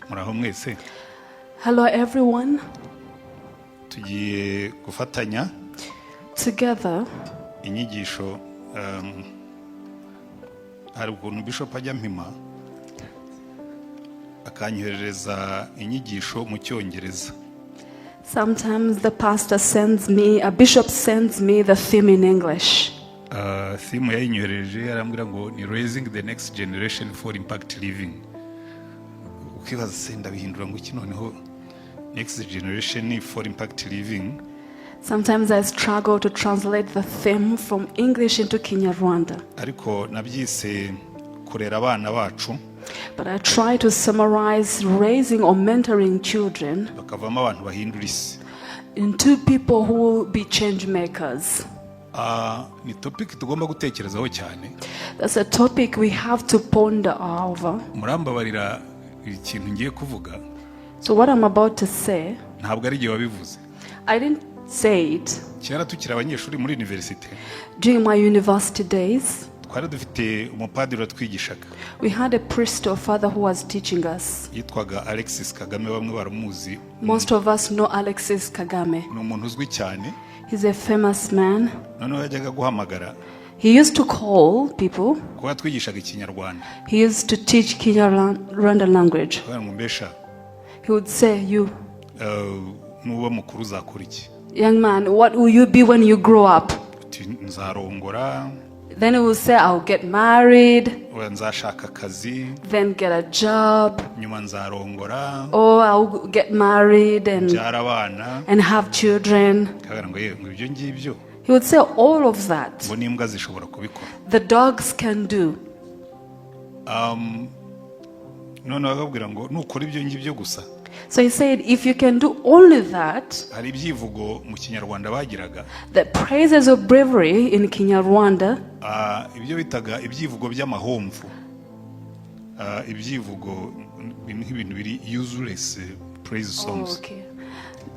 Muraho mwese. Hello everyone. Tugiye gufatanya Together, inyigisho hari ukuntu Bishop ajya mpima akanyohereza inyigisho mu Cyongereza. sometimes the pastor sends me, a bishop sends me the theme in English. Theme yayinyohereje arambwira ngo ni raising the next generation for impact living. Ukibaza se ndabihindura ngo iki noneho next generation for impact living. Sometimes I struggle to translate the theme from English into Kinyarwanda. Ariko nabyise kurera abana bacu. But I try to summarize raising or mentoring children Bakavamo abantu bahindura isi. into people who will be change makers. Ni topic tugomba gutekerezaho cyane. That's a topic we have to ponder over. Murambabarira ikintu ngiye kuvuga. So what I'm about to say, Ntabwo ari gihe wabivuze. I didn't say it Kera tukiri abanyeshuri muri university. during my university days. Twari dufite umupadiri watwigishaga. We had a priest or father who was teaching us. Yitwaga Alexis Kagame, bamwe baramuzi. Most of us know Alexis Kagame. Ni umuntu uzwi cyane. He's a famous man. Noneho yajyaga guhamagara. He used to call people. Kuko yatwigishaga Ikinyarwanda. He used to teach Kinyarwanda language. Mbesha. He would say, you, nuba mukuru uzakora iki? young man, what will you be when you grow up? Nzarongora. Then he will say, I'll get married, Nzashaka akazi. then get a job, Nyuma nzarongora. or I'll get married and Byara abana. have children. Kagira ngo yewe ibyo ngibyo. He would say all of that. Ngo n'imbwa zishobora kubikora. The dogs can do. None bakabwira ngo nukora ibyo ngibyo gusa. So he said, if you can do only that, Hari ibyivugo mu Kinyarwanda bagiraga. the praises of bravery in Kinyarwanda, Ibyo bitaga ibyivugo by'amahomvu. Ibyivugo nk'ibintu biri useless praise songs. okay.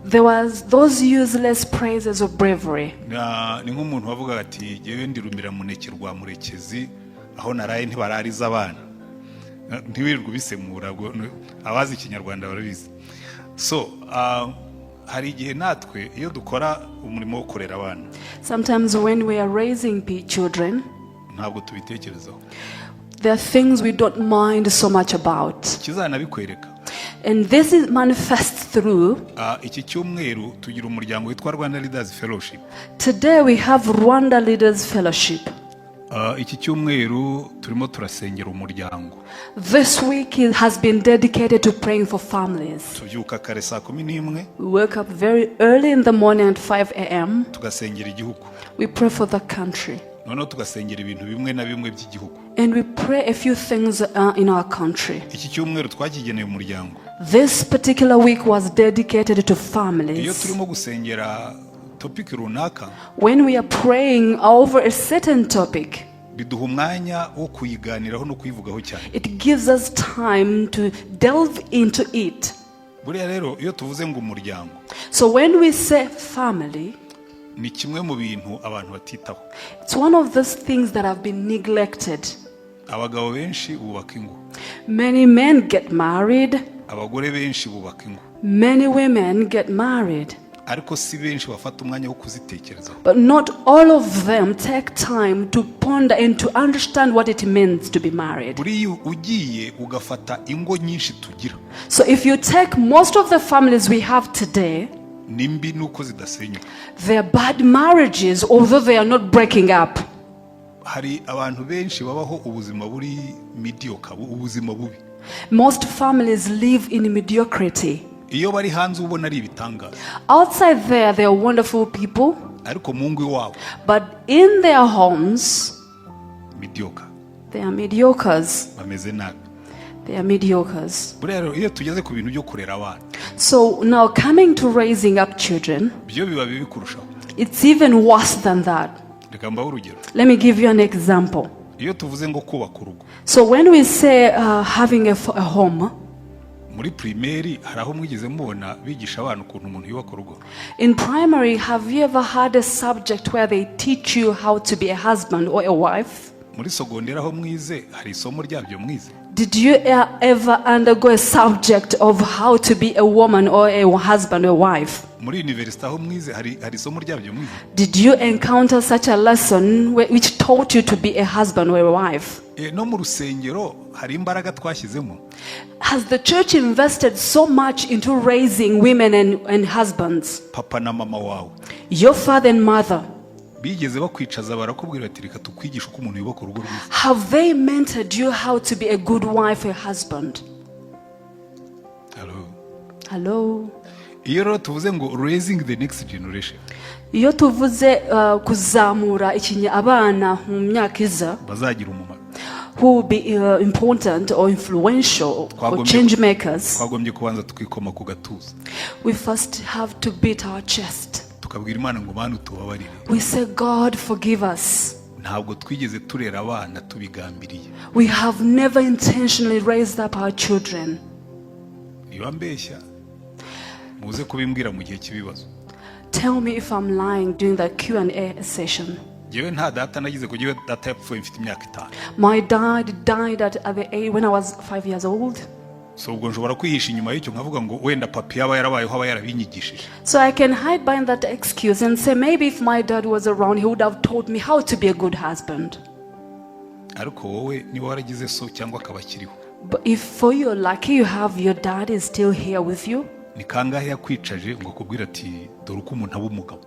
There was those useless praises of bravery. Ni nk'umuntu wavuga ati yewe ndirumira muneke rwa murekezi aho naraye ntibarariza abana. Ntiwirirwa bisemura abazi Ikinyarwanda barabizi. So hari igihe natwe iyo dukora umurimo wo kurera abana. Sometimes when we are raising children, Ntabwo tubitekerezaho. there are things we don't mind so much about. Kizanabikwereka. And this is manifest through. Iki cyumweru tugira umuryango witwa Rwanda Leaders Fellowship. Today we have Rwanda Leaders Fellowship. Iki cyumweru turimo turasengera umuryango. This week it has been dedicated to praying for families. Tubyuka kare saa 11. We wake up very early in the morning at 5 a.m. Tugasengera igihugu. We pray for the country. Noneho tugasengera ibintu bimwe na bimwe by'igihugu. And we pray a few things in our country. Iki cyumweru twakigeneye umuryango. This particular week was dedicated to Iyo families. turimo gusengera topic runaka, When we are praying over a certain topic, biduha umwanya wo kuyiganiraho no kuyivugaho cyane. it gives us time to delve into it. Buriya rero iyo tuvuze ngo umuryango, So when we say family, ni kimwe mu bintu abantu batitaho. it's one of those things that have been neglected. Abagabo benshi bubaka ingo. Many men get married, Abagore benshi bubaka ingo. many women get married, Ariko si benshi bafata umwanya wo kuzitekerezaho. but not all of them take time to ponder and to understand what it means to be married. Buriya ugiye ugafata ingo nyinshi tugira. So if you take most of the families we have today, Nimbi nuko zidasenyuka. they're bad marriages, although they are not breaking up. Hari abantu benshi babaho ubuzima buri mediocre, ubuzima bubi. Most families live in mediocrity. Iyo bari hanze ubona ari ibitangaza. Outside there, they are wonderful people, Ariko mu ngo iwabo but in their homes, mediocre. they are mediocres. Bameze nabi. They are mediocres. Buriya rero iyo tugeze ku bintu byo kurera abana, So now coming to raising up children, byo biba bibi kurushaho. it's even worse than that. Reka mbaho urugero. Let me give you an example. Iyo tuvuze ngo kubaka urugo, So when we say having a home, muri primaire hari aho mwigeze mubona bigisha abana ukuntu umuntu yubaka urugo. in primary, have you ever had a subject where they teach you how to be a husband or a wife? Muri sogondera aho mwize hari isomo ryabyo mwize. Did you ever undergo a subject of how to be a woman or a husband or wife? muri university aho mwize hari isomo ryabyo mwize? Did you encounter such a lesson which taught you to be a husband or a wife? No mu rusengero hari imbaraga twashyizemo. Has the church invested so much into raising women and husbands? Papa na mama wawe Your father and mother, bigeze bakwicaza barakubwira ati reka tukwigisha uko umuntu yubaka urugo rwiza? have they mentored you how to be a good wife or husband? Hello. Iyo rero tuvuze ngo raising the next generation, iyo tuvuze kuzamura abana mu myaka iza bazagira umumaro, who will be important or influential or change makers, twagombye kubanza tukikoma ku gatuza. We first have to beat our chest. Tukabwira Imana ngo Mana utubabarire. We say, God, forgive us. Ntabwo twigeze turera abana tubigambiriye. We have never intentionally raised up our children. Niba mbeshya muze kubimbwira mu gihe cy'ibibazo. Tell me if I'm lying during the Q&A session. Jewe nta data nagize kugiye data yapfuye mfite imyaka 5. My dad died at the age when I was 5 years old. So ubwo nshobora kwihisha inyuma y'icyo nkavuga ngo wenda papi yaba yarabayeho aba yarabinyigishije. So I can hide behind that excuse and say maybe if my dad was around he would have taught me how to be a good husband. Ariko wowe niba waragize so cyangwa akabakiriho. But if for you are lucky you have your dad is still here with you. Ni kangahe yakwicaje ngo kubwira ati dore uko umuntu aba umugabo?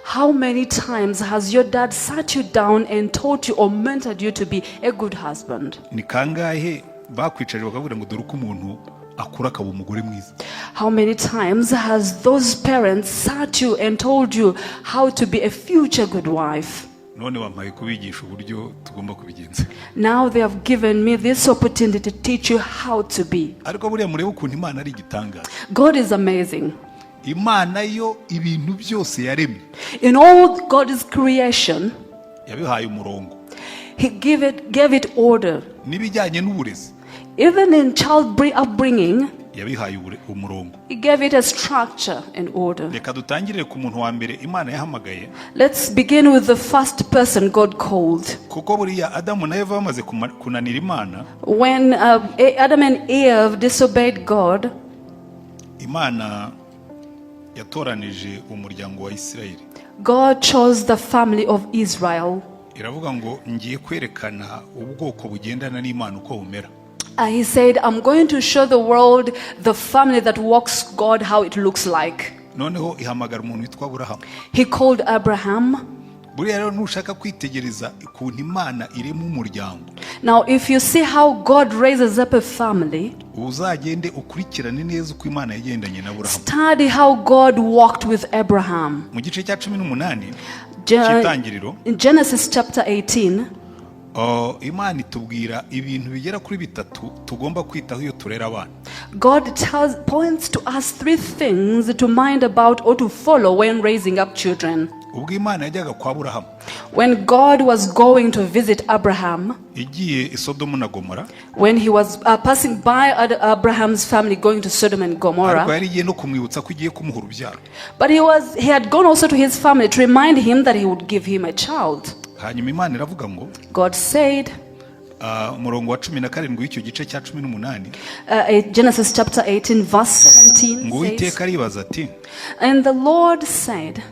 How many times has your dad sat you down and taught you or mentored you to be a good husband? Ni kangahe bakwicaje bakabwira ngo dore uko umuntu akura akaba umugore mwiza? How many times has those parents sat you and told you how to be a future good wife? None bampaye kubigisha uburyo tugomba kubigenza. Now they have given me this opportunity to teach you how to be. Ariko buriya murebe ukuntu Imana ari igitangaza. God is amazing. Imana yo ibintu byose yaremye. In all God's creation, yabihaye umurongo. He gave it order. Nibijyanye n'uburezi. Even in child upbringing, yabihaye umurongo. He gave it a structure and order. Reka dutangire ku muntu wa mbere Imana yahamagaye. Let's begin with the first person God called. Kuko buriya Adamu na Eva bamaze kunanira Imana. When Adam and Eve disobeyed God, Imana yatoranije umuryango wa Isirayeli. God chose the family of Israel. Iravuga ngo ngiye kwerekana ubwoko bugendana n'Imana uko bumera. He said, I'm going to show the world the family that walks God, how it looks like. Noneho ihamagara umuntu witwa Abraham. He called Abraham. Buriya rero nushaka kwitegereza ukuntu Imana irema umuryango. Now if you see how God raises up a family, uzagende ukurikirane neza uko Imana yagendanye na Abraham. Study how God walked with Abraham. Mu gice cya 18 cy'itangiriro, in Genesis chapter 18, Imana itubwira ibintu bigera kuri bitatu tugomba kwitaho iyo turera abana. God points to us 3 things to mind about or to follow when raising up children. Ubwo Imana yajyaga kwa Abraham, when God was going to visit Abraham, igiye i Sodomu na Gomora, when he was passing by Abraham's family going to Sodom and Gomorrah, ariko yari igiye no kumwibutsa ko igiye kumuha urubyaro. But he had gone also to his family to remind him that he would give him a child. Hanyuma Imana iravuga ngo, God said, umurongo wa 17 w'icyo gice cya 18, Genesis chapter 18 verse 17 ngo Uwiteka aribaza ati, and the Lord said,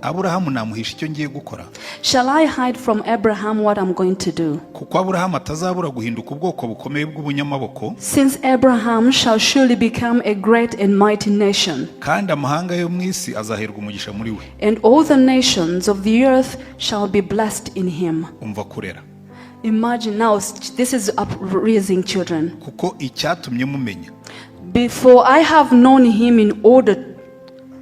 Aburahamu namuhisha icyo ngiye gukora? Shall I hide from Abraham what I'm going to do? Kuko Aburahamu atazabura guhinduka ubwoko bukomeye bw'ubunyamaboko, since Abraham shall surely become a great and mighty nation, kandi amahanga yo mu isi azaherwa umugisha muri we, and all the nations of the earth shall be blessed in him. Umva kurera. Imagine now, this is raising children. Kuko icyatumye mumenya, before I have known him in order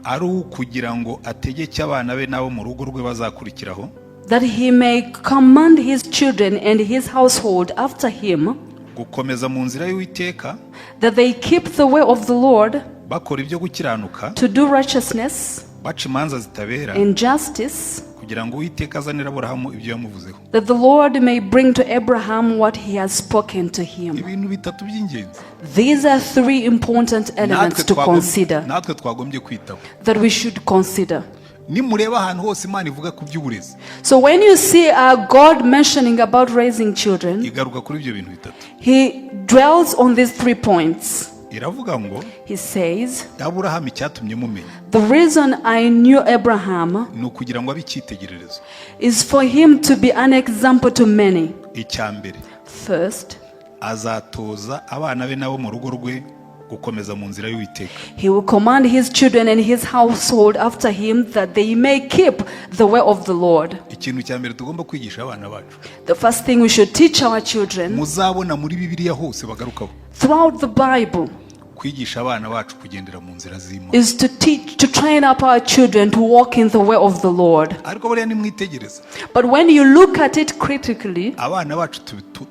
ari ukugira ngo ategeke abana be nabo mu rugo rwe bazakurikiraho, that he may command his children and his household after him, gukomeza mu nzira y'Uwiteka, that they keep the way of the Lord, bakora ibyo gukiranuka, to do righteousness baca imanza zitabera, and justice, kugira ngo Uwiteka azanire Aburahamu ibyo yamuvuzeho, that the Lord may bring to Abraham what he has spoken to him. Ibintu bitatu by'ingenzi. These are 3 important elements to consider, natwe twagombye kwitaho, that we should consider. nimureba ahantu hose Imana ivuga ku by'uburezi So when you see God mentioning about raising children, igaruka kuri ibyo bintu bitatu. he dwells on these 3 points. Iravuga ngo He says, Aburahamu icyatumye mumenya the reason I knew Abraham ni ukugira ngo abe icyitegererezo. is for him to be an example to many. Icyambere, First, azatoza abana be nabo mu rugo rwe gukomeza mu nzira y'Uwiteka. he will command his children and his household after him that they may keep the way of the Lord. Ikintu cyambere tugomba kwigisha abana bacu, The first thing we should teach our children muzabona muri Bibiliya hose bagarukaho, throughout the Bible kwigisha abana bacu kugendera mu nzira z'Imana. is to train up our children to walk in the way of the Lord. Ariko buriya nimwitegereza, But when you look at it critically, abana bacu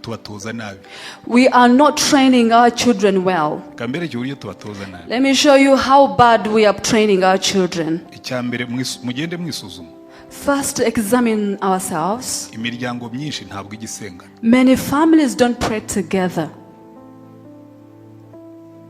tubatoza nabi. we are not training our children well. Kambereke uburyo tubatoza nabi. Let me show you how bad we are training our children. Icyambere, mugende mwisuzuma. First, examine ourselves. Imiryango myinshi ntabwo igisenga. Many families don't pray together.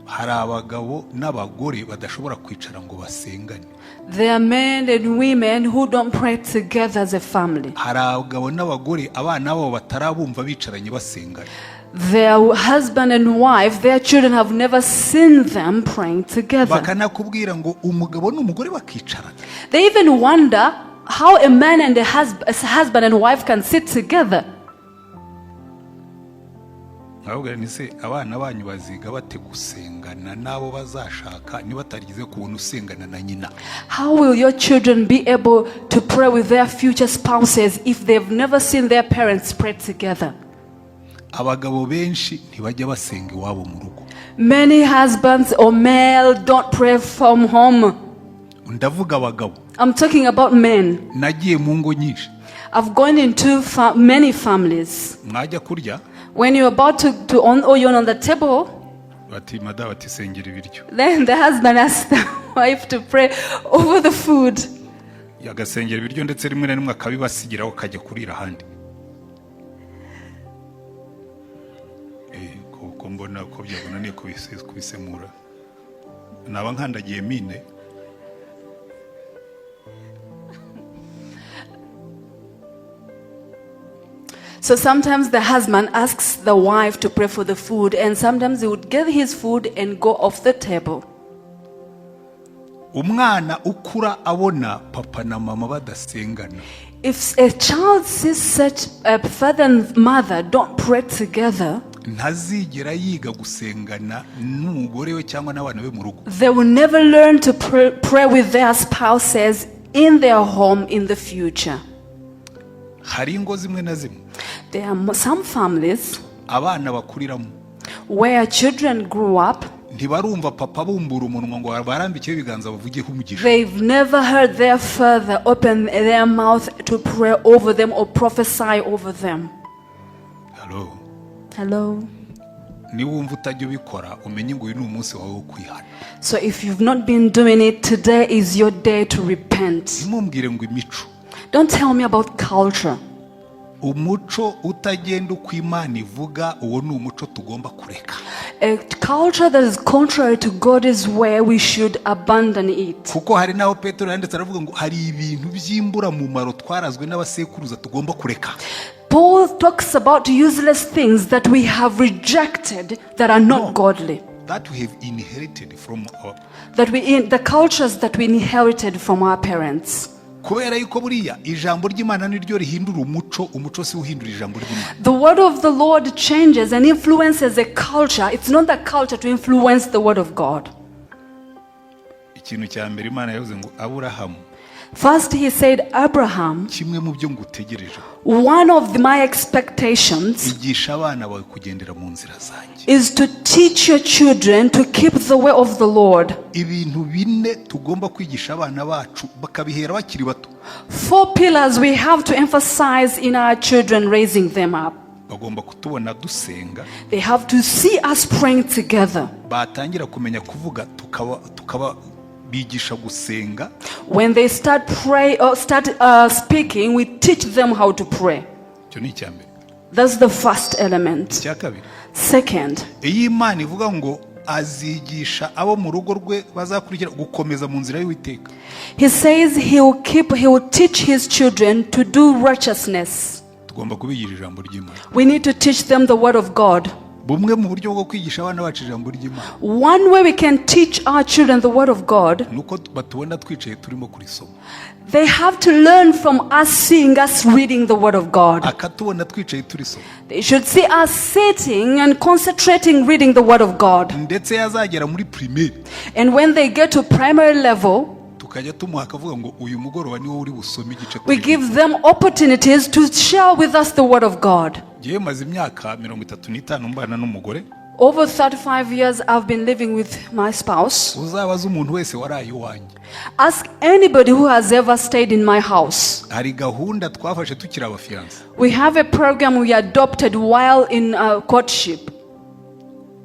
Hari abagabo n'abagore badashobora kwicara ngo basengane. There are men and women who don't pray together as a family. Hari abagabo n'abagore abana babo batarabumva bicaranye basengana. Their husband and wife, their children have never seen them praying together. Bakanakubwira ngo umugabo n'umugore bakicarana. They even wonder how a man and a husband and wife can sit together. Ahubwo ni se abana banyu baziga bate gusengana nabo bazashaka niba tarigize kubona usengana na nyina. How will your children be able to pray with their future spouses if they've never seen their parents pray together? Abagabo benshi ntibajya basenga iwabo mu rugo. Many husbands or male don't pray from home. Ndavuga abagabo. I'm talking about men. Nagiye mu ngo nyinshi. I've gone into many families. Mwajya kurya, When you're about to on oil on the table, bati mada bati sengera ibiryo. then the husband asks the wife to pray over the food. Yagasengera ibiryo ndetse rimwe na rimwe akabibasigiraho kajya kurira ahandi. Kuko mbona ko byabonaniye kubisemura. Naba nkandagiye mine. So sometimes the husband asks the wife to pray for the food, and sometimes he would get his food and go off the table. Umwana ukura abona papa na mama badasengana. If a child sees such a father and mother don't pray together, ntazigera yiga gusengana n'umugore we cyangwa n'abana be mu rugo. they will never learn to pray with their spouses in their home in the future. Hari ingo zimwe na zimwe There are some families abana bakuriramo where children grew up, ntibarumva papa bumbura umunwa ngo barambikeho ibiganza bavugeho umugisha. they've never heard their father open their mouth to pray over them or prophesy over them. Hello. Ni wumva utajya ubikora umenye ngo uyu ni umunsi wawe wo kwihana. So if you've not been doing it, today is your day to repent. Ntimumbwire ngo imico. Don't tell me about culture. Umuco utagenda uko Imana ivuga uwo ni umuco tugomba kureka. A culture that is contrary to God's way, we should abandon it. Kuko hari naho Petero yanditse aravuga ngo hari ibintu by'imbura mumaro twarazwe n'abasekuruza tugomba kureka. Paul talks about useless things that we have rejected that are not godly. That we have inherited from our, The cultures that we inherited from our parents. kubera yuko buriya ijambo ry'Imana niryo rihindura umuco si uhindura ijambo ry'Imana. The word of the Lord changes and influences a culture. It's not the culture to influence the word of God. Ikintu cya mbere Imana yavuze ngo Aburahamu, First he said, Abraham, kimwe mu byo ngutegereje, one of my expectations igisha abana bawe kugendera mu nzira zanjye. is to teach your children to keep the way of the Lord. Ibintu bine tugomba kwigisha abana bacu bakabihera bakiri bato. 4 pillars we have to emphasize in our children, raising them up. Bagomba kutubona dusenga. They have to see us praying together. Batangira kumenya kuvuga tukaba bigisha gusenga. When they start speaking, we teach them how to pray. Cyo ni icyambere. That's the first element. Icya kabiri, Second, iyo Imana ivuga ngo azigisha abo mu rugo rwe bazakurikira gukomeza mu nzira y'Uwiteka. He says he will teach his children to do righteousness. Tugomba kubigisha ijambo ry'Imana. We need to teach them the word of God. Bumwe mu buryo bwo kwigisha abana bacu ijambo ry'Imana. One way we can teach our children the word of God, nuko batubona twicaye turimo kurisoma. they have to learn from us seeing us reading the word of God. Akatubona twicaye turisoma. They should see us sitting and concentrating reading the word of God. Ndetse yazagera muri primaire. And when they get to primary level, tukajya tumuha akavuga ngo uyu mugoroba niwo uri busome igice. We give them opportunities to share with us the word of God. Giye maze imyaka 35 mbana n'umugore. Over 35 years I've been living with my spouse. Uzabaza umuntu wese waraye iwanjye. Ask anybody who has ever stayed in my house. Hari gahunda twafashe tukiri abafiance. We have a program we adopted while in courtship.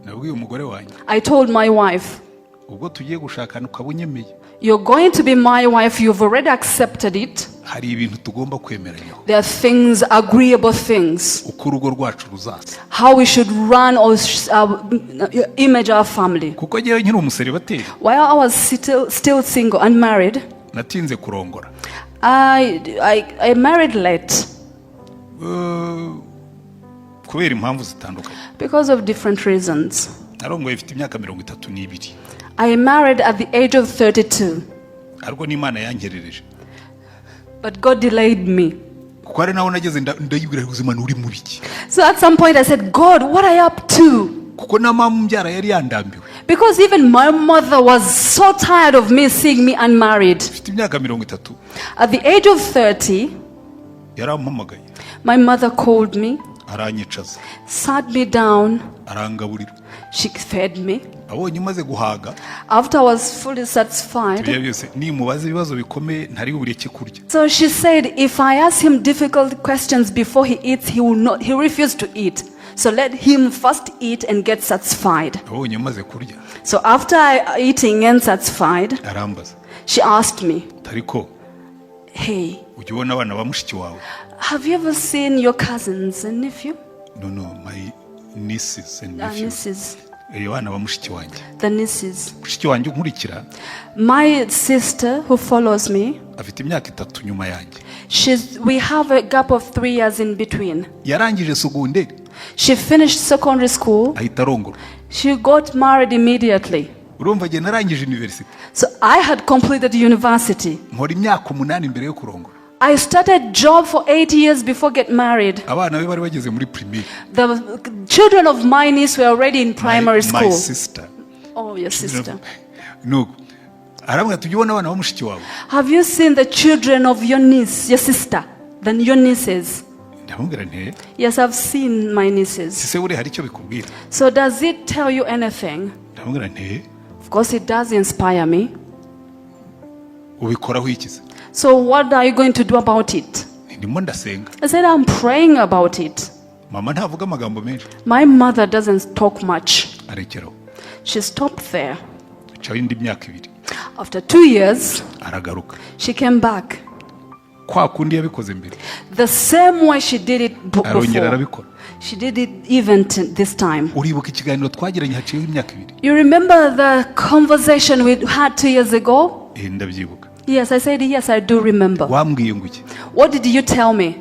Nabwiye umugore wanjye. I told my wife, ubwo tugiye gushakana ukabunyemeye. You're going to be my wife, you've already accepted it. Hari ibintu tugomba kwemeranyaho. There are things, agreeable things. Uko urugo rwacu ruzaza. How we should run or image our family. Kuko ngewe nkiri umuseribateri. While I was still single, unmarried, natinze kurongora. I married late. Kubera impamvu zitandukanye. Because of different reasons. Narongoye mfite imyaka 32. I married at the age of 32. Ariko n'Imana yangerereje. But God delayed me. Kuko ari naho nageze ndayibwira ubuzima nuri mu biki. So at some point I said, God, what are you up to? Kuko na mama mbyara yari yandambiwe. Because even my mother was so tired of me seeing me unmarried. Mfite imyaka 30. At the age of 30, yarampamagaye. My mother called me. Aranyicaza. Sat me down. Arangaburira. She fed me. Abonye maze guhaga. After I was fully satisfied. So she said, if I ask him difficult questions before he eats, he refused to eat. So let him first eat and get satisfied. So after eating and satisfied, she asked me, hey, have you ever seen your cousins and nephew? No, my nieces and nephews. Nieces. The nieces. My sister who follows me, we have a gap of 3 years in between. She finished secondary school. She got married immediately. So I had completed university. I started job for 8 years before get married. The children of my niece were already in primary school. My sister. Oh, your sister. No. Have you seen the children of your niece, your sister, then your nieces? Yes, I've seen my nieces. So does it tell you anything? Of course, it does inspire me. So what are you going to do about it? I said, I'm praying about it. My mother doesn't talk much. She stopped there. After 2 years, she came back. The same way she did it before. She did it even this time. You remember the conversation we had 2 years ago? Yes, I said, yes, I do remember. What did you tell me?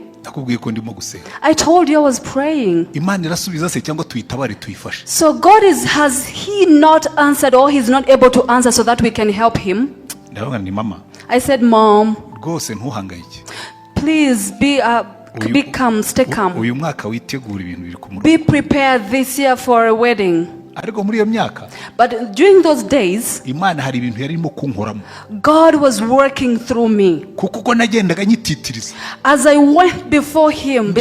I told you I was praying. So God has he not answered, or he's not able to answer so that we can help him? I said, Mom, please be calm, stay calm. Be prepared this year for a wedding. But during those days, God was working through me. As I went before him,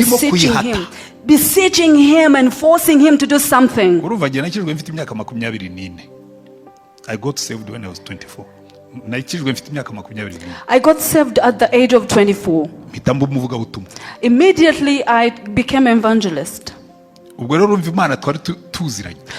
beseeching him and forcing him to do something. I got saved when I was 24. I got saved at the age of 24. Immediately I became an evangelist.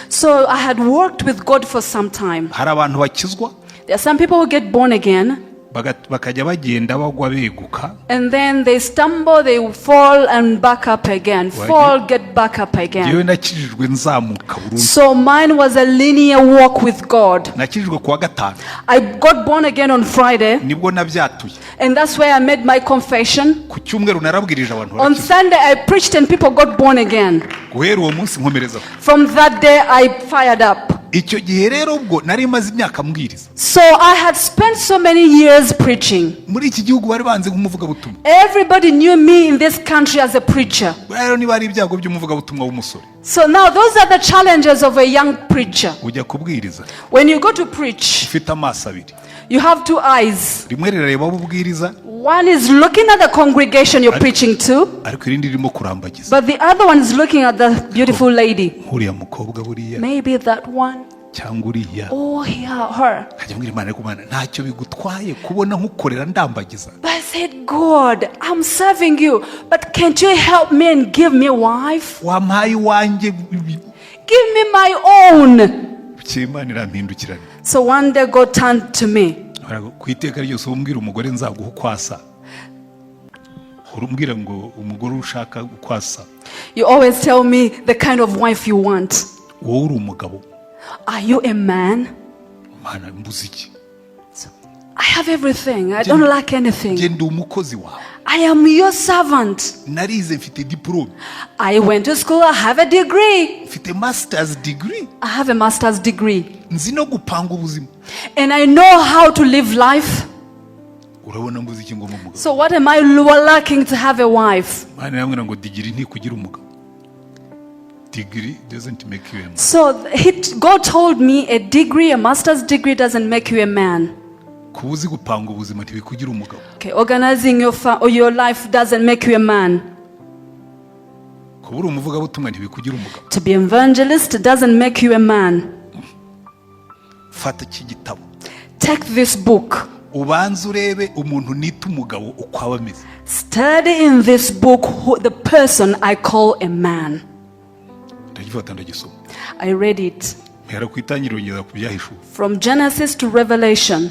So I had worked with God for some time. There are some people who get born again. bakajya bagenda bagwa beguka, and then they stumble, they fall and back up again, fall, get back up again. yewe nakijijwe nzamuka burundu. So mine was a linear walk with God. nakijijwe kuwa gatanu, I got born again on Friday, nibwo nabyatuye. and that's where I made my confession. ku cyumweru narabwirije abantu On Sunday I preached and people got born again. guhera uwo munsi nkomereza. From that day I fired up. icyo gihe rero ubwo nari maze imyaka mbwiriza. So I had spent so many years preaching. muri iki gihugu bari banze nk'umuvugabutumwa. Everybody knew me in this country as a preacher. rero niba ari ibyago by'umuvugabutumwa w'umusore. So now those are the challenges of a young preacher. ujya kubwiriza When you go to preach, ufite amaso abiri. you have two eyes. rimwe rirareba abo ubwiriza, One is looking at the congregation you're preaching to, ariko irindi ririmo kurambagiza. but the other one is looking at the beautiful lady. nk'uriya mukobwa buriya Maybe that one. cyangwa uriya. Oh, yeah, her. nkajya mbwira Imana ariko Imana ntacyo bigutwaye kubona nkukorera ndambagiza. But I said, God, I'm serving you, but can't you help me and give me a wife? wampaye iwanjye. Give me my own. Imana irampindukirana. So one day God turned to me. ku iteka ryose umbwira umugore nzaguha ukwasa, urumbwira ngo umugore ushaka ukwasa. You always tell me the kind of wife you want. wowe uri umugabo. Are you a man? Mana mbuze iki? I have everything. I don't lack anything. Genda umukozi wawe. I am your servant. narize mfite diplome. I went to school. I have a degree. mfite masters degree. I have a master's degree. nzi no gupanga ubuzima. And I know how to live life. urabona mbuze iki ngo mu mugabo. So what am I lacking to have a wife? Mana yambwira ngo degree ntikugira umugabo. Degree doesn't make you a man. So God told me a degree, a master's degree doesn't make you a man. kuba uzi gupanga ubuzima ntibikugira umugabo. Okay, organizing your life doesn't make you a man. kuba uri umuvugabutumwa ntibikugira umugabo. To be an evangelist doesn't make you a man. fata iki gitabo. Take this book. ubanze urebe umuntu nita umugabo uko aba ameze. Study in this book the person I call a man. ndagifata ndagisoma. I read it. mpera ku itangiriro ngeza ku byahishuwe. From Genesis to Revelation.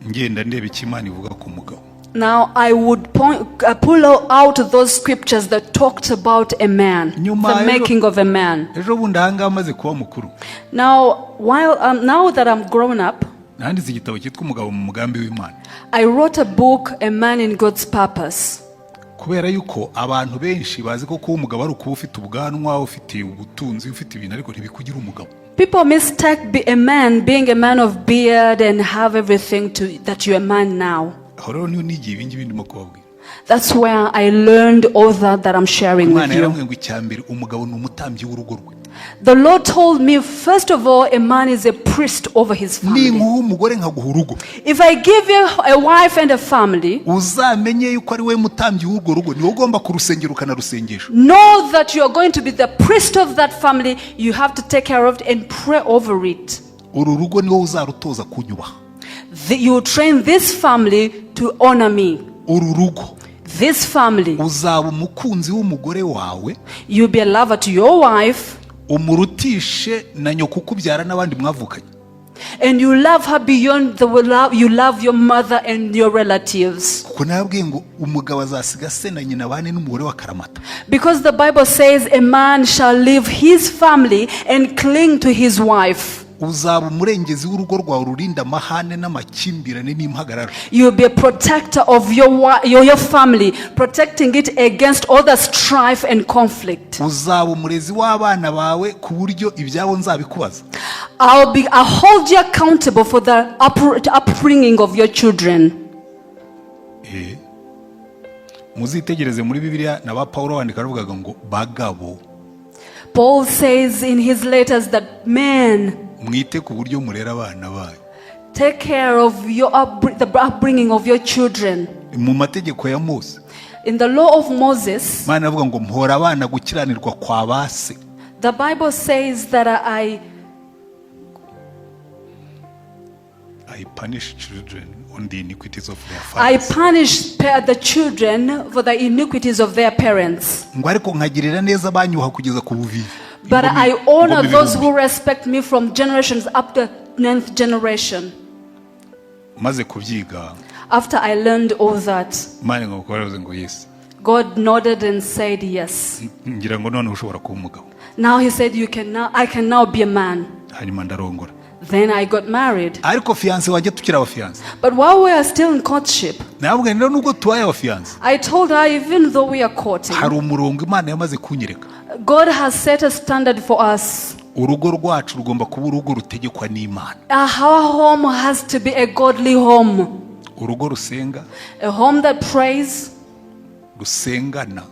ngenda ndeba icyo Imana ivuga ku mugabo. Now I would pull out those scriptures that talked about a man, the making of a man. ejo bundi ahangaha amaze kuba mukuru. Now now that I'm grown up, nanditse igitabo cyitwa umugabo mu mugambi w'Imana. I wrote a book, A Man in God's Purpose. kubera yuko abantu benshi bazi ko kuba umugabo ari ukuba ufite ubwanwa, ufite ubutunzi, ufite ibintu, ariko ntibikugira umugabo. People mistake a man being a man of beard and have everything that you're a man now. aho rero niyo nigiye ibi ngibi ndimo kubabwira. That's where I learned all that I'm sharing with Imana you. yaramubwiye ngo icyambere umugabo ni umutambyi w'urugo rwe. The Lord told me, first of all, a man is a priest over his family. ninguha umugore nkaguha urugo. If I give you a wife and a family, uzamenye yuko ari we mutambyi w'urwo rugo, niwe ugomba kurusengera ukanarusengesha. know that you are going to be the priest of that family. You have to take care of it and pray over it. uru rugo niwo uzarutoza kunyubaha. You train this family to honor me. uru rugo This family, uzaba umukunzi w'umugore wawe, you'll be a lover to your wife, umurutishe na nyoko ukubyara n'abandi mwavukanye. and you love her beyond the love you love your mother and your relatives. kuko nabwiye ngo umugabo azasiga se na nyina bane n'umugore wa karamata. Because the Bible says a man shall leave his family and cling to his wife. uzaba umurengezi w'urugo rwawe, ururinda amahane n'amakimbirane n'impagarara. You'll be a protector of your family, protecting it against all the strife and conflict. uzaba umurezi w'abana bawe ku buryo ibyabo nzabikubaza. I'll hold you accountable for the upbringing of your children. muzitegereze muri Bibiliya na ba Paulo wandika aravugaga ngo bagabo. Paul says in his letters that men, mwite ku buryo murera abana bayo. take care of the upbringing of your children. mu mategeko ya Mose, In the law of Moses, Imana avuga ngo mpora abana gukiranirwa kwa base. the Bible says that I punish children on the iniquities of their I fathers. punish the children for the iniquities of their parents. ngo ariko nkagirira neza abanyuha kugeza ku buvivi. But I honor those who respect me from generations up to 9th generation. maze kubyiga, After I learned all that, Imana ngo kwaravuze ngo yes. God nodded and said yes. Ngira ngo none ushobora kuba umugabo. Now he said, I can now be a man. Hanyuma ndarongora. Then I got married. Ariko fiance wanjye tukira aba fiance. But while we are still in courtship, nabwo rero nubwo tubaye aba fiance, I told her, even though we are courting, hari umurongo Imana yamaze kunyereka. God has set a standard for us. Urugo rwacu rugomba kuba urugo rutegekwa n'Imana. Our home has to be a godly home. Urugo rusenga. A home that prays. Rusengana.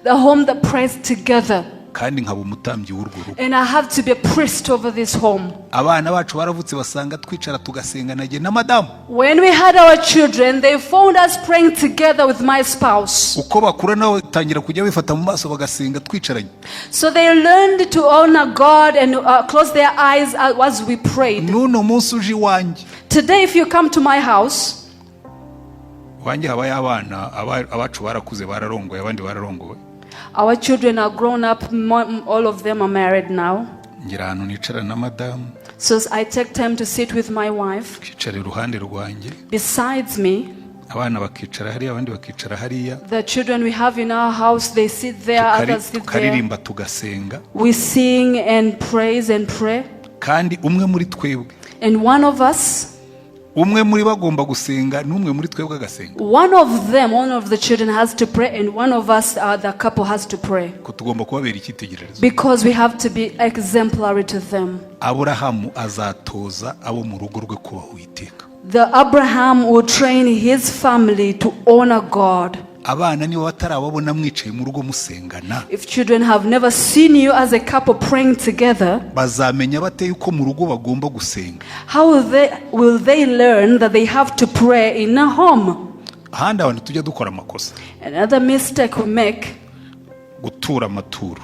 The home that prays together. Kandi nkaba umutambyi w'urwo rugo. And I have to be a priest over this home. Abana bacu baravutse basanga twicara tugasenga nagiye na madamu. When we had our children, they found us praying together with my spouse. Uko bakura nawe tangira kujya bifata mu maso bagasenga twicaranye. So they learned to honor God and close their eyes as we prayed. Nuno munsi uje iwanjye. Today if you come to my house, wanjye habaye abana abacu barakuze bararongoye abandi bararongowe. Our children are grown up, all of them are married now. Ngira hano nicara na madamu. So I take time to sit with my wife. Kicara iruhande rwanjye. Besides me. Abana bakicara hariya abandi bakicara hariya. The children we have in our house, they sit there, others sit there. Tukaririmba tugasenga. We sing and praise and pray. Kandi umwe muri twebwe. And one of us, umwe muri bagomba gusenga n'umwe muri twebwe agasenga. One of the children has to pray and one of us, the couple, has to pray. Ko tugomba kubabera icyitegererezo. Because we have to be exemplary to them. Aburahamu azatoza abo mu rugo rwe kubaha Uwiteka. The Abraham will train his family to honor God. Abana nibo batarababona mwicaye mu rugo musengana. If children have never seen you as a couple praying together, bazamenya bate yuko mu rugo bagomba gusenga. How will they learn that they have to pray in a home? Ahandi abantu tujya dukora amakosa. Another mistake we make, gutura amaturo.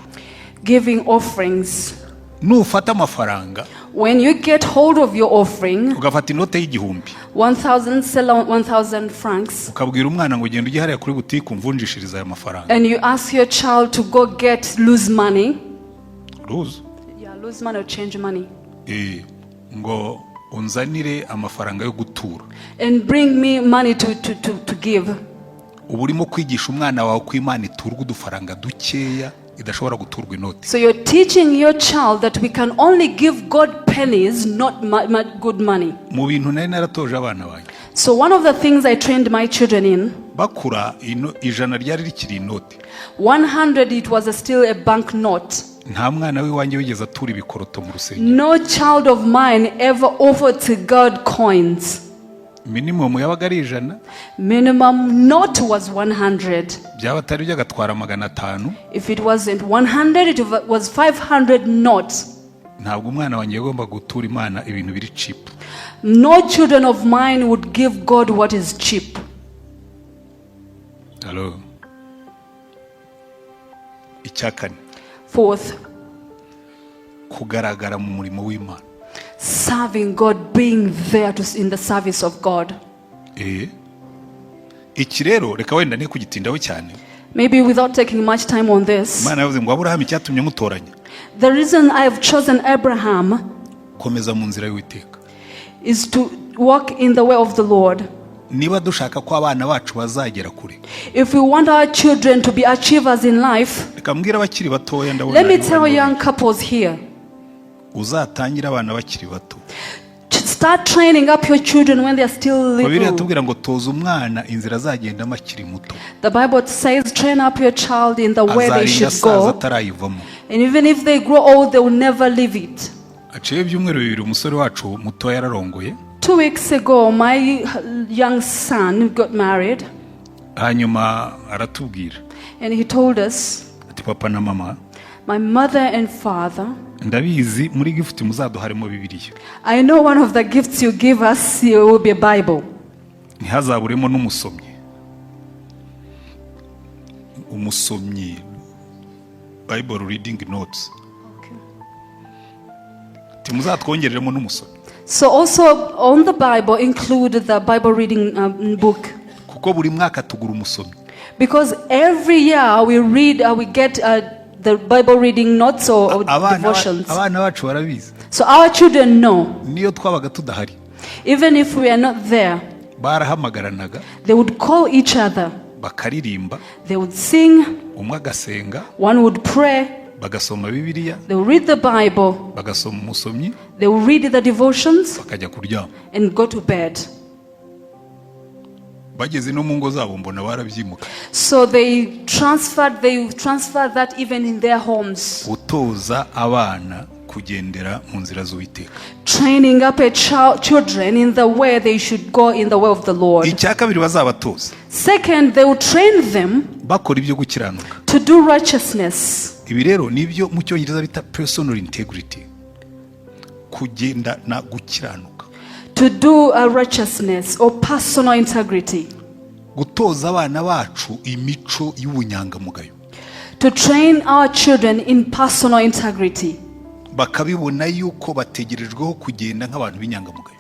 Giving offerings. Nufata amafaranga, when you get hold of your offering, ugafata inote y'igihumbi, 1,000 francs, ukabwira umwana ngo genda ujye hariya kuri butike umvunjishiriza aya mafaranga, and you ask your child to go get loose money, lose money or change money, ngo unzanire amafaranga yo gutura, and bring me money to give. ubu urimo kwigisha umwana wawe ko Imana iturwa udufaranga dukeya idashobora guturwa inoti. So you're teaching your child that we can only give God pennies, not good money. Mu bintu nari naratoje abana banjye. So one of the things I trained my children in, bakura ijana ryari rikiri inoti, 100 it was still a bank note. Nta mwana w'iwanjye wigeze atura ibikoroto mu rusengero. No child of mine ever offered to God coins. Minimum yabaga ari ijana. Minimum note was 100. Byaba atari byagatwara 500. If it wasn't 100, it was 500 notes. Ntabwo umwana wanjye agomba gutura Imana ibintu biri cheap. No children of mine would give God what is cheap. Hello. Icyakane. Fourth, kugaragara mu murimo w'Imana. Serving God, being there in the service of God. Iki rero reka wenda ne kugitindaho cyane. Maybe without taking much time on this. Imana yavuze ngo Abraham icyatumye mutoranya. The reason I have chosen Abraham komeza mu nzira y'Uwiteka is to walk in the way of the Lord. Niba dushaka ko abana bacu bazagera kure. If we want our children to be achievers in life, reka mbwira abakiri batoya ndabona. Let me tell young couples here. Uzatangira abana bakiri bato. Start training up your children when they are still little. Bibiliya tubwira ngo toza umwana inzira azagenda makiri muto. The Bible says train up your child in the way they should go. And even if they grow old, they will never leave it. Aciye ibyumweru bibiri umusore wacu muto yararongoye. 2 weeks ago, my young son got married. Hanyuma aratubwira. And he told us, ati papa na mama, my mother and father, ndabizi muri gift muzaduharimo Bibiliya. I know one of the gifts you give us will be a Bible. Ntihazaburemo n'umusomyi. Umusomyi. Bible reading notes. Timuzatwongereremo n'umusomyi. So also on the Bible include the Bible reading book. Kuko buri mwaka tugura umusomyi. Because every year we get the Bible reading notes or devotions. Abana bacu barabizi. So our children know. Niyo twabaga tudahari. Even if we are not there. barahamagaranaga, they would call each other, bakaririmba, they would sing, umwe agasenga, one would pray, bagasoma Bibiliya, they would read the Bible, bagasoma umusomyi, they would read the devotions, bakajya kuryama. and go to bed. Bageze no mu ngo zabo mbona barabyimuka. So they transferred that even in their homes. Utoza abana kugendera mu nzira z'Uwiteka. Training up children in the way they should go, in the way of the Lord. Icya kabiri bazabatoza. Second, they will train them bakora ibyo gukiranuka. to do righteousness. Ibi rero nibyo mu Cyongereza bita personal integrity. Kugenda na gukiranuka. To do a righteousness or personal integrity. Gutoza abana bacu imico y'ubunyangamugayo. To train our children in personal integrity. Bakabibona yuko bategerejweho kugenda nk'abantu b'inyangamugayo.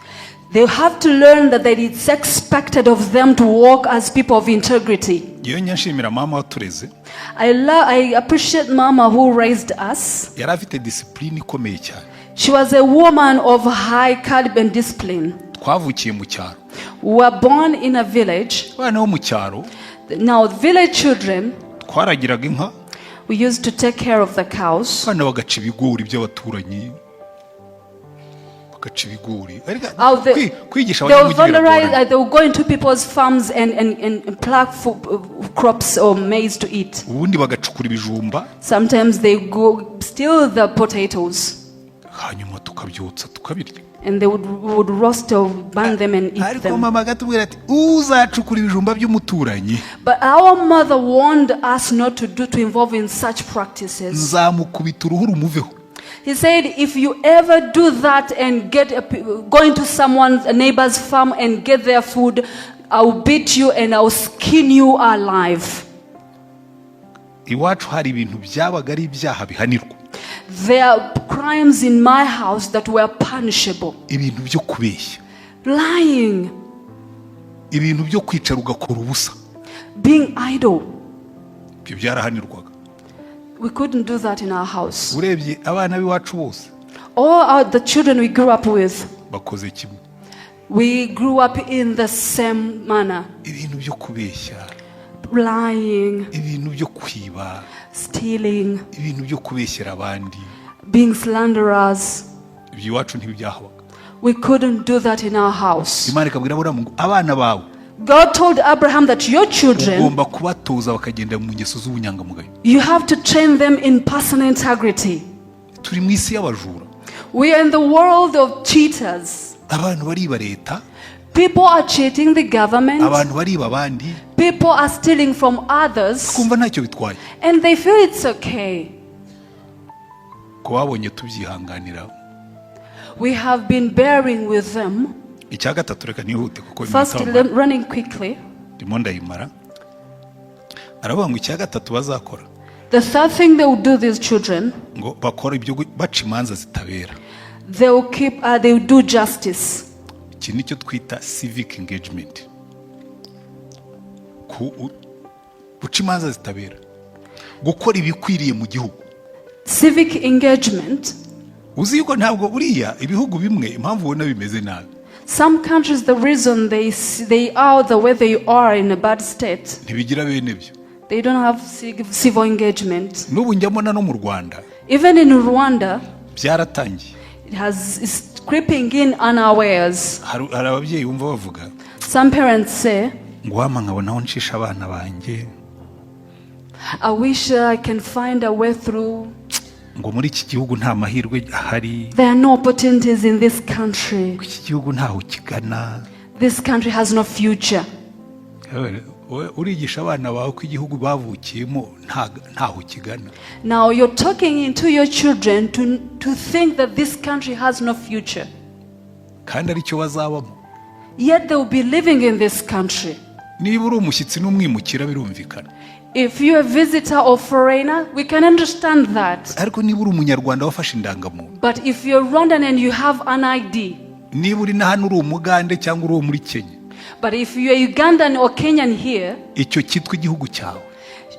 They have to learn that it's expected of them to walk as people of integrity. Iyo nyashimira mama watureze. I appreciate Mama who raised us. Yari afite discipline ikomeye cyane. She was a woman of high caliber and discipline. Twavukiye mu cyaro. We were born in a village. Abana bo mu cyaro. Now village children, twaragiraga inka. we used to take care of the cows. Abana bagaca ibigori by'abaturanyi. Bagaca ibigori. Kwigisha They will go into people's farms and pluck crops or maize to eat. Ubundi bagacukura ibijumba. Sometimes they go steal the potatoes. Hanyuma tukabyotsa tukabirya. And they would roast or burn them and eat Ariko them. mama gatubwira ati uzacukura ibijumba by'umuturanyi. But our mother warned us not to involve in such practices. Nzamukubita uruhu rumuveho. He said, if you ever do that and go into a neighbor's farm and get their food, I'll beat you and I'll skin you alive. Iwacu hari ibintu byabaga ari ibyaha bihanirwa. There are crimes in my house that were punishable. Ibintu byo kubeshya. Lying. Ibintu byo kwicara ugakora ubusa. Being idle. Ibyo byarahanirwaga. We couldn't do that in our house. Urebye abana b'iwacu bose. All the children we grew up with. Bakoze kimwe. We grew up in the same manner. Ibintu byo kubeshya. Lying. Ibintu byo kwiba. Stealing. Ibintu byo kubeshyera abandi. Being slanderers. Ibyo iwacu ntibyahabaga. We couldn't do that in our house. Imana ikabwira Aburahamu ngo abana bawe. God told Abraham that your children, ugomba kubatoza bakagenda mu ngeso z'ubunyangamugayo. You have to train them in personal integrity. Turi mu isi y'abajura. We are in the world of cheaters. Abantu bariba leta. People are cheating the government. Abantu bariba abandi. People are stealing from others. Kumva ntacyo bitwaye. And they feel it's okay. Ko babonye tubyihanganira. We have been bearing with them. Icya gatatu reka nihute kuko First, running quickly. Ndimo ndayimara. Aravuga ngo icya gatatu bazakora. The third thing they will do, these children, ngo bakora ibyo baca imanza zitabera. They will do justice. Iki nicyo twita civic engagement. Guca imanza zitabera. Gukora ibikwiriye mu gihugu. Civic engagement. Uzi yuko ntabwo buriya ibihugu bimwe impamvu ubona bimeze nabi. Some countries, the reason they are the way they are in a bad state, ntibigira bene byo. They don't have civil engagement. N'ubu njyamona no mu Rwanda. Even in Rwanda, byaratangiye. It's creeping in unawares. Hari ababyeyi bumva bavuga. Some parents say, ngo wama nkabona aho nshisha abana banjye. I wish I can find a way through. Ngo muri iki gihugu nta mahirwe ahari. There are no opportunities in this country. Iki gihugu ntaho kigana. This country has no future. Urigisha abana bawe ko igihugu bavukiyemo ntaho kigana. Now you're talking into your children to think that this country has no future. Kandi ari cyo bazabamo. Yet they will be living in this country. Niba uri umushyitsi n'umwimukira birumvikana. If you're a visitor or foreigner, we can understand that. Ariko niba uri umunyarwanda wafashe indangamuntu. But if you're Rwandan and you have an ID. Niba uri na hano uri umugande cyangwa uri muri Kenya. But if you're Ugandan or Kenyan here, icyo cyitwa igihugu cyawe.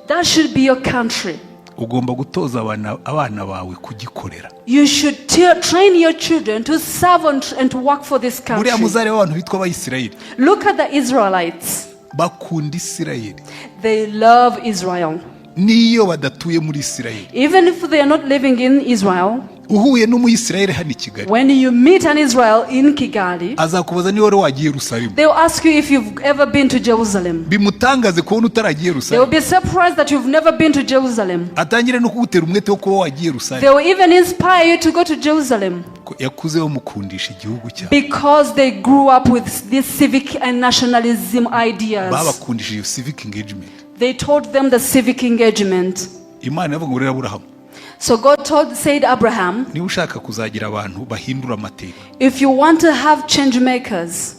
That should be your country. ugomba gutoza abana bawe kugikorera. You should train your children to serve and to work for this country. Buriya muzare w'abantu bitwa Abayisirayeli. Look at the Israelites. Bakunda Isirayeli. They love Israel. Niyo badatuye muri Isirayeli. Even if they are not living in Israel. Uhuye n'umuyisirayeli hano I Kigali. When you meet an Israel in Kigali, azakubaza niba wari wagiye Yerusalemu. They will ask you if you've ever been to Jerusalem. Bimutangaze kubona utaragiye Yerusalemu. They will be surprised that you've never been to Jerusalem. Atangire no kugutera umwete wo kuba wagiye Yerusalemu. They will even inspire you to go to Jerusalem. Yakuze bamukundisha igihugu cyabo. Because they grew up with this civic and nationalism ideas. Babakundishije civic engagement. They taught them the civic engagement. Imana yavuga ngo rero Aburahamu. So God said Abraham, niba ushaka kuzagira abantu bahindura amateka, if you want to have change makers,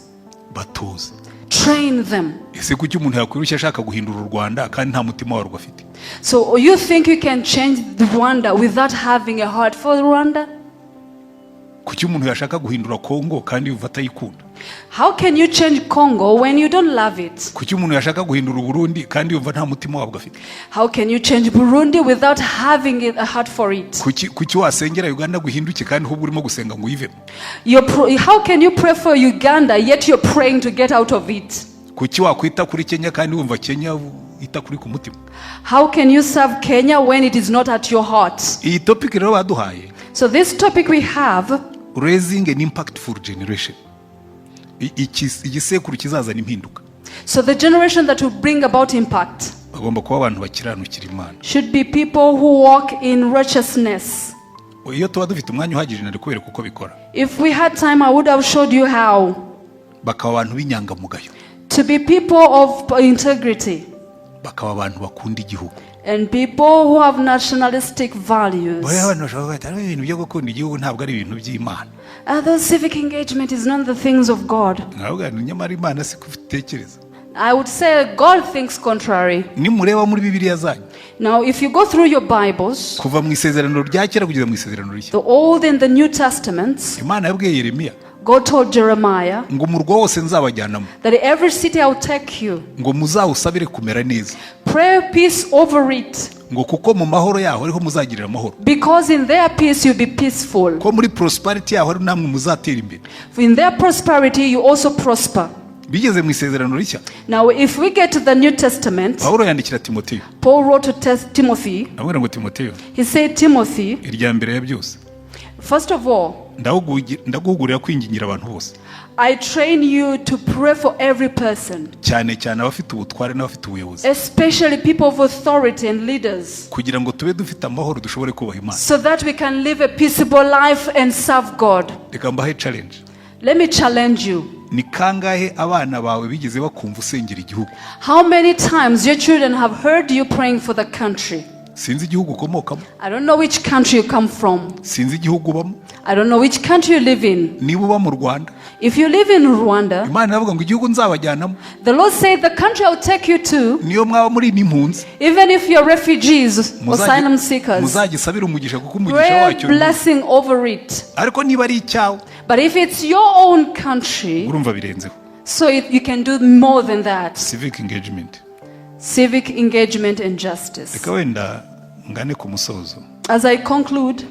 batoze, train them. Ese kuki umuntu yakwirushya ashaka guhindura u Rwanda kandi nta mutima warwo afite? So you think you can change Rwanda without having a heart for Rwanda? Kuki umuntu yashaka guhindura Congo kandi yumva atayikunda? How can you change Congo when you don't love it? Kuki umuntu yashaka guhindura Burundi kandi yumva nta mutima wabwo afite? How can you change Burundi without having a heart for it? Kuki wasengera Uganda guhinduke kandi ahubwo urimo gusenga ngo uyivemo? How can you pray for Uganda yet you're praying to get out of it? Kuki wakwita kuri Kenya kandi wumva Kenya ita kuri ku mutima? How can you serve Kenya when it is not at your heart? Iyi topic rero baduhaye. So this topic we have, raising an impactful generation. Igisekuru kizazana impinduka. So the generation that will bring about impact bagomba kuba abantu bakiranukira Imana. Should be people who walk in righteousness. Iyo tuba dufite umwanya uhagije nari kubera kuko bikora. If we had time I would have showed you how. Bakaba abantu b'inyangamugayo. To be people of integrity. Bakaba abantu bakunda igihugu. And people who have nationalistic values. Those civic engagement is not the things of God. I would say God thinks contrary. Now if you go through your Bibles, the Old and the New Testaments, God told Jeremiah that every city I will take you, pray peace over it, because in their peace you'll be peaceful. In their prosperity you also prosper. Now if we get to the New Testament, Paul wrote to Timothy. He said, Timothy, first of all, I train you to pray for every person, especially people of authority and leaders, so that we can live a peaceable life and serve God. Let me challenge you. How many times your children have heard you praying for the country? I don't know which country you come from. I don't know which country you live in. If you live in Rwanda, the Lord said the country I'll take you to, even if you're refugees or asylum seekers, pray blessing over it. But if it's your own country, so you can do more than that. Civic engagement and justice. As I conclude,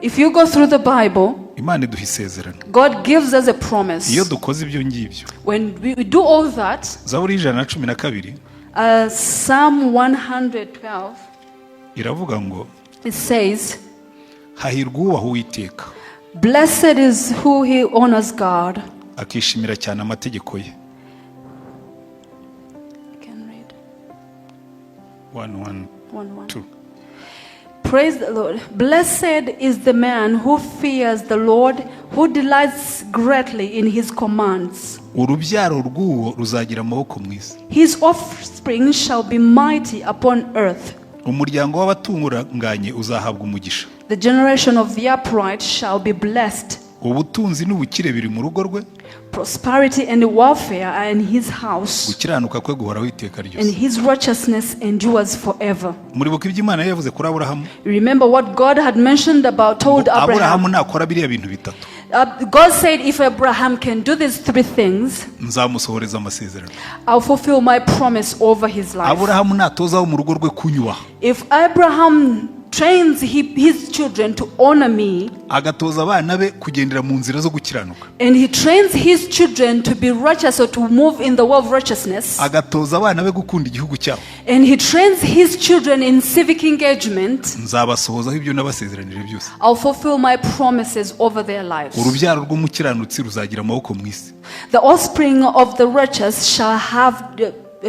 if you go through the Bible, God gives us a promise. When we do all that, Psalm 112, it says, blessed is who he honors God. I can read. 1:1-2. Praise the Lord. Blessed is the man who fears the Lord, who delights greatly in his commands. His offspring shall be mighty upon earth. The generation of the upright shall be blessed. Prosperity and warfare are in his house, and his righteousness endures forever. Remember what God had mentioned about, told Abraham. God said, if Abraham can do these three things, nzamusohoreza amasezerano. I'll fulfill my promise over his life. Aburahamu natozaho mu rugo rwe kunyubaha. If Abraham trains his children to honor me, agatoza abana be kugendera mu nzira zo gukiranuka, and he trains his children to be righteous or to move in the way of righteousness, agatoza abana be gukunda igihugu cyabo, and he trains his children in civic engagement, nzabasohozaho ibyo nabasezeranije byose. I'll fulfill my promises over their lives. Urubyaro rw'umukiranutsi ruzagira amaboko mu isi. The offspring of the righteous shall have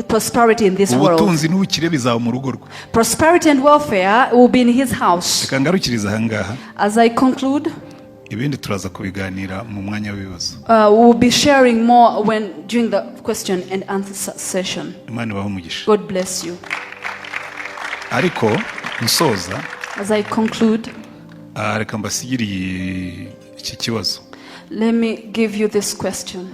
prosperity in this world. Ubutunzi n'ubukire bizaba mu rugo rwe. Prosperity and welfare will be in his house. Reka ngarukiriza aha ngaha. As I conclude, ibindi turaza kubiganira mu mwanya w'ibibazo. We'll be sharing more during the question and answer session. Imana ibahe umugisha. God bless you. Ariko nsoza, as I conclude, reka mbasigiriye iki kibazo. Let me give you this question.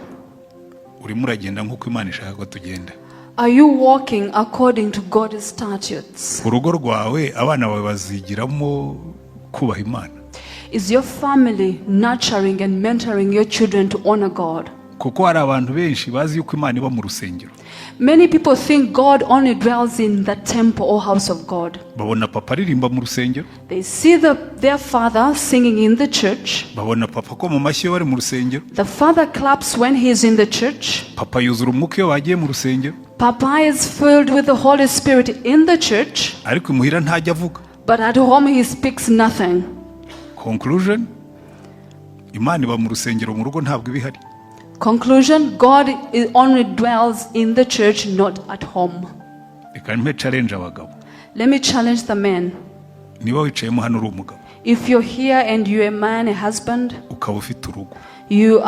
Urimo uragenda nk'uko Imana ishaka ko tugenda? Are you walking according to God's statutes? Urugo rwawe abana bawe bazigiramo kubaha Imana? Is your family nurturing and mentoring your children to honor God? Kuko hari abantu benshi bazi yuko Imana iba mu rusengero. Many people think God only dwells in the temple or house of God. Babona papa aririmba mu rusengero. They see their father singing in the church. Babona papa ko mu mashyi bari mu rusengero. The father claps when he is in the church. Papa yuzura umwuka iyo bagiye mu rusengero. Papa is filled with the Holy Spirit in the church. Ariko imuhira ntajya avuga. But at home he speaks nothing. Conclusion, Imana iba mu rusengero, mu rugo ntabwo ibihari. Conclusion, God only dwells in the church, not at home. Reka mpe challenge abagabo. Let me challenge the men. Niba wicayemo hano uri umugabo, if you're here and you're a man, a husband, ukaba ufite urugo, you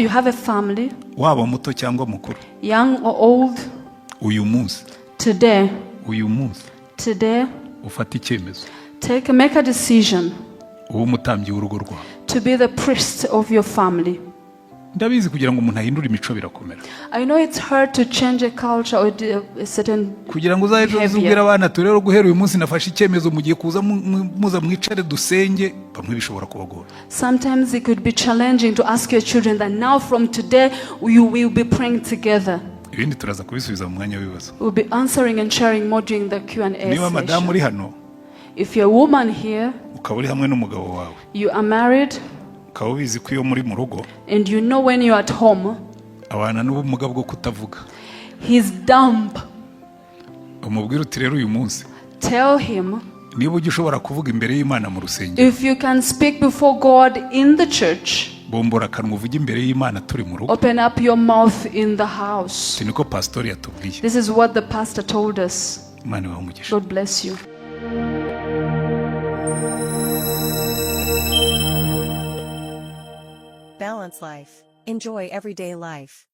have a family, waba muto cyangwa mukuru, young or old, uyu munsi today ufata icyemezo, make a decision uwo mutambyi w'urugo rwawe, to be the priest of your family. Ndabizi kugira ngo umuntu ahindure imico birakomera. I know it's hard to change a culture or a certain kugira ngo uzabwira abana turero guhera uyu munsi nafashe icyemezo mugiye kuza muza mwicare dusenge, bamwe bishobora kubagora. Sometimes it could be challenging to ask your children that now from today you will be praying together. Ibindi turaza kubisubiza mu mwanya w'ibibazo. We'll be answering and sharing more during the Q&A niba madamu uri hano, if you're a woman here, ukaba uri hamwe n'umugabo wawe, you are married, ukaba ubizi ko iyo muri mu rugo, and you know when you're at home, abana n'ubumuga bwo kutavuga, he's dumb, umubwire uti rero uyu munsi, tell him, niba ugishobora kuvuga imbere y'Imana mu rusengero, if you can speak before God in the church, bombora akanwa uvuge imbere y'Imana turi mu rugo. open up your mouth in the house. Niko pastor yatubwiye. This is what the pastor told us. Imana ibahe umugisha. God bless you. Balance life. Enjoy everyday life.